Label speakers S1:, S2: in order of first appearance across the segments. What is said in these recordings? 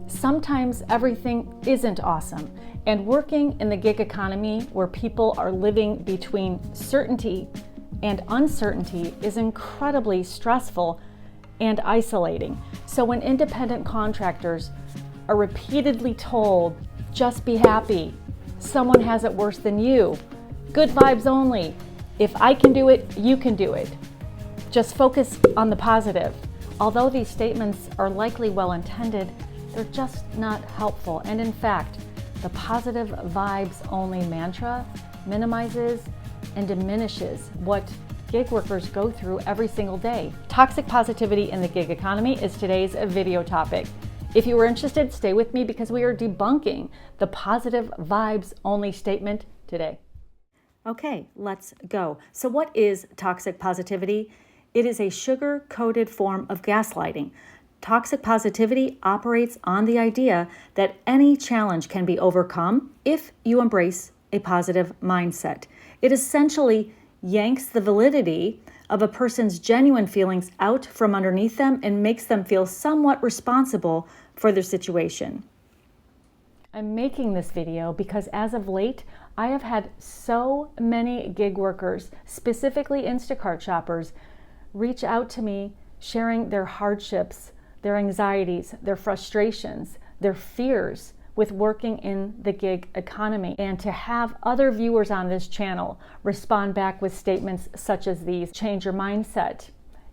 S1: Sometimes everything isn't awesome, and working in the gig economy where people are living between certainty and uncertainty is incredibly stressful and isolating. So when independent contractors are repeatedly told, just be happy, someone has it worse than you, good vibes only, if I can do it, you can do it, just focus on the positive. Although these statements are likely well-intended, they're just not helpful. And in fact, the positive vibes only mantra minimizes and diminishes what gig workers go through every single day. Toxic positivity in the gig economy is today's video topic. If you were interested, stay with me because we are debunking the positive vibes only statement today. Okay, let's go. So what is toxic positivity? It is a sugar-coated form of gaslighting. Toxic positivity operates on the idea that any challenge can be overcome if you embrace a positive mindset. It essentially yanks the validity of a person's genuine feelings out from underneath them and makes them feel somewhat responsible for their situation. I'm making this video because as of late, I have had so many gig workers, specifically Instacart shoppers, reach out to me sharing their hardships, their anxieties, their frustrations, their fears with working in the gig economy. And to have other viewers on this channel respond back with statements such as these: change your mindset.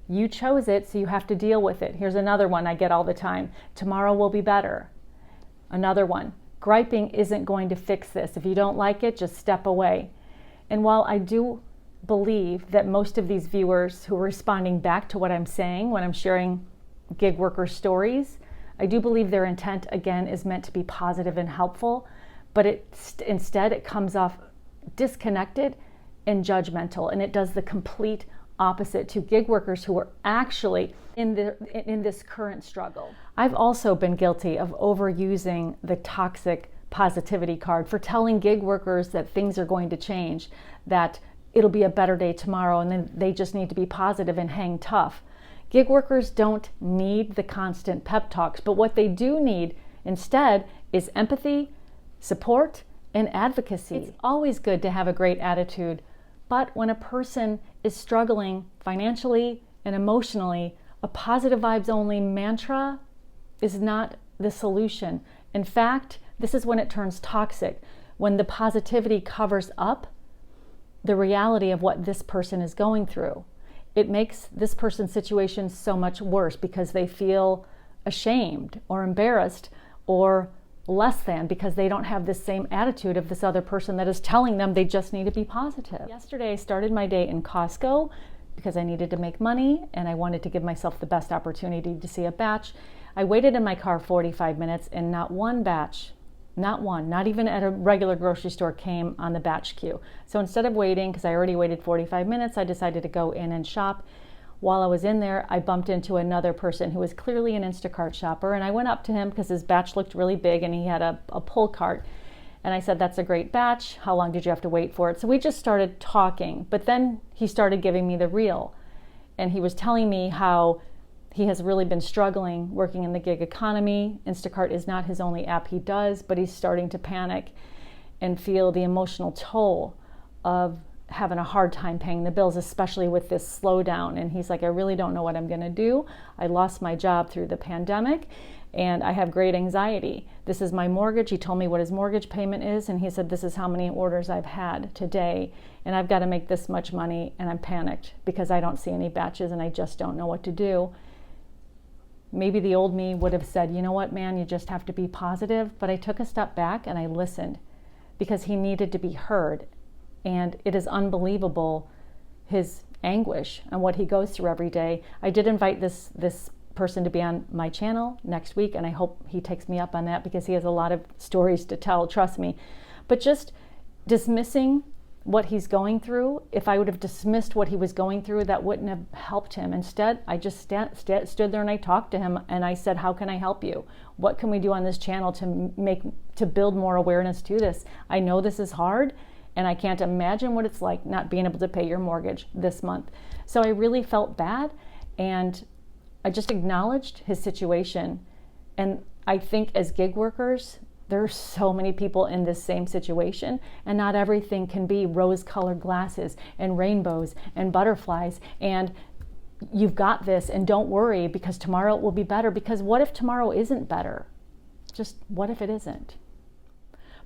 S1: You chose it, so you have to deal with it. Here's another one I get all the time: tomorrow will be better. Another one: griping isn't going to fix this. If you don't like it, just step away. And while I do believe that most of these viewers who are responding back to what I'm saying when I'm sharing gig worker stories, I do believe their intent, again, is meant to be positive and helpful, but instead it comes off disconnected and judgmental, and it does the complete opposite to gig workers who are actually in this current struggle. I've also been guilty of overusing the toxic positivity card for telling gig workers that things are going to change, that it'll be a better day tomorrow, and then they just need to be positive and hang tough. Gig workers don't need the constant pep talks, but what they do need instead is empathy, support, and advocacy. It's always good to have a great attitude, but when a person is struggling financially and emotionally, a positive vibes only mantra is not the solution. In fact, this is when it turns toxic, when the positivity covers up the reality of what this person is going through. It makes this person's situation so much worse because they feel ashamed or embarrassed or less than because they don't have the same attitude of this other person that is telling them they just need to be positive. Yesterday, I started my day in Costco because I needed to make money and I wanted to give myself the best opportunity to see a batch. I waited in my car 45 minutes and not one batch, not even at a regular grocery store, came on the batch queue. So instead of waiting, because I already waited 45 minutes, I decided to go in and shop. While I was in there, I bumped into another person who was clearly an Instacart shopper, and I went up to him because his batch looked really big and he had a pull cart. And I said, "That's a great batch. How long did you have to wait for it?" So we just started talking, but then he started giving me the reel. And he was telling me how he has really been struggling working in the gig economy. Instacart is not his only app he does, but he's starting to panic and feel the emotional toll of having a hard time paying the bills, especially with this slowdown. And he's like, "I really don't know what I'm gonna do. I lost my job through the pandemic and I have great anxiety. This is my mortgage." He told me what his mortgage payment is, and he said, "This is how many orders I've had today, and I've got to make this much money, and I'm panicked because I don't see any batches and I just don't know what to do." Maybe the old me would have said, "You know what, man, you just have to be positive." But I took a step back and I listened because he needed to be heard. And it is unbelievable, his anguish and what he goes through every day. I did invite this person to be on my channel next week, and I hope he takes me up on that because he has a lot of stories to tell, trust me. But just dismissing what he's going through, if I would have dismissed what he was going through, that wouldn't have helped him. Instead, I just stood there and I talked to him and I said, "How can I help you? What can we do on this channel to build more awareness to this? I know this is hard and I can't imagine what it's like not being able to pay your mortgage this month." So I really felt bad, and I just acknowledged his situation, and I think as gig workers, there are so many people in this same situation, and not everything can be rose-colored glasses and rainbows and butterflies and you've got this and don't worry because tomorrow it will be better. Because what if tomorrow isn't better? Just what if it isn't?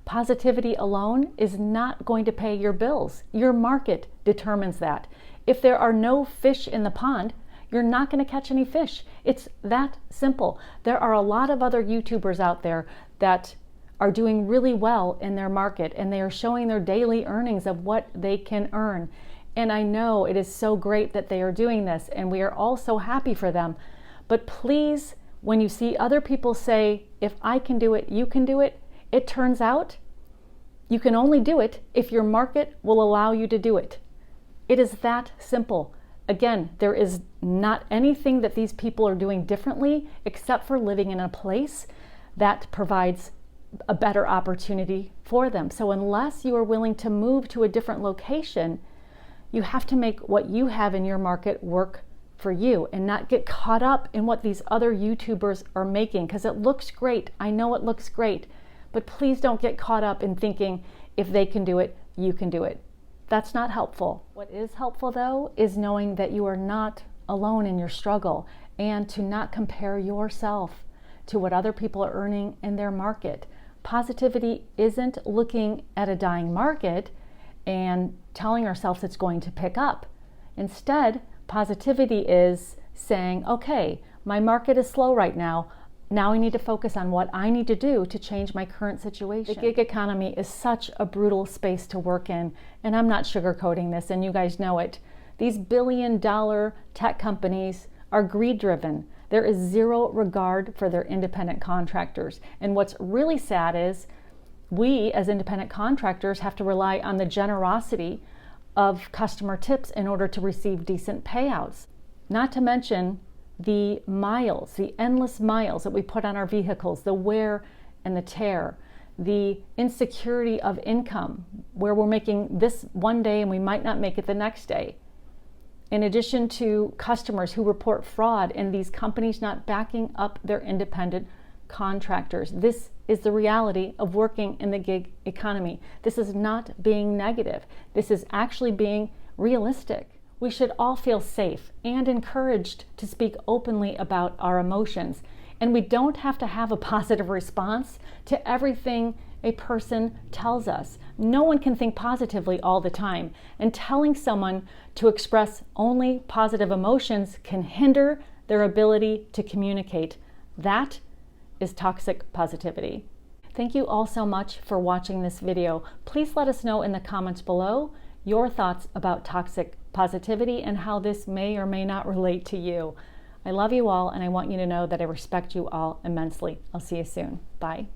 S1: Positivity alone is not going to pay your bills. Your market determines that. If there are no fish in the pond, you're not going to catch any fish. It's that simple. There are a lot of other YouTubers out there that are doing really well in their market, and they are showing their daily earnings of what they can earn. And I know it is so great that they are doing this, and we are all so happy for them. But please, when you see other people say, if I can do it, you can do it, it turns out you can only do it if your market will allow you to do it. It is that simple. Again, there is not anything that these people are doing differently except for living in a place that provides a better opportunity for them. So unless you are willing to move to a different location, you have to make what you have in your market work for you and not get caught up in what these other YouTubers are making, because it looks great. I know it looks great, but please don't get caught up in thinking if they can do it, you can do it. That's not helpful. What is helpful though is knowing that you are not alone in your struggle, and to not compare yourself to what other people are earning in their market. Positivity isn't looking at a dying market and telling ourselves it's going to pick up. Instead, positivity is saying, okay, my market is slow right now. Now I need to focus on what I need to do to change my current situation. The gig economy is such a brutal space to work in, and I'm not sugarcoating this, and you guys know it. These billion-dollar tech companies are greed-driven. There is zero regard for their independent contractors. And what's really sad is we, as independent contractors, have to rely on the generosity of customer tips in order to receive decent payouts. Not to mention the miles, the endless miles that we put on our vehicles, the wear and the tear, the insecurity of income, where we're making this one day and we might not make it the next day. In addition to customers who report fraud and these companies not backing up their independent contractors. This is the reality of working in the gig economy. This is not being negative. This is actually being realistic. We should all feel safe and encouraged to speak openly about our emotions. And we don't have to have a positive response to everything a person tells us. No one can think positively all the time. And telling someone to express only positive emotions can hinder their ability to communicate. That is toxic positivity. Thank you all so much for watching this video. Please let us know in the comments below your thoughts about toxic positivity and how this may or may not relate to you. I love you all, and I want you to know that I respect you all immensely. I'll see you soon. Bye.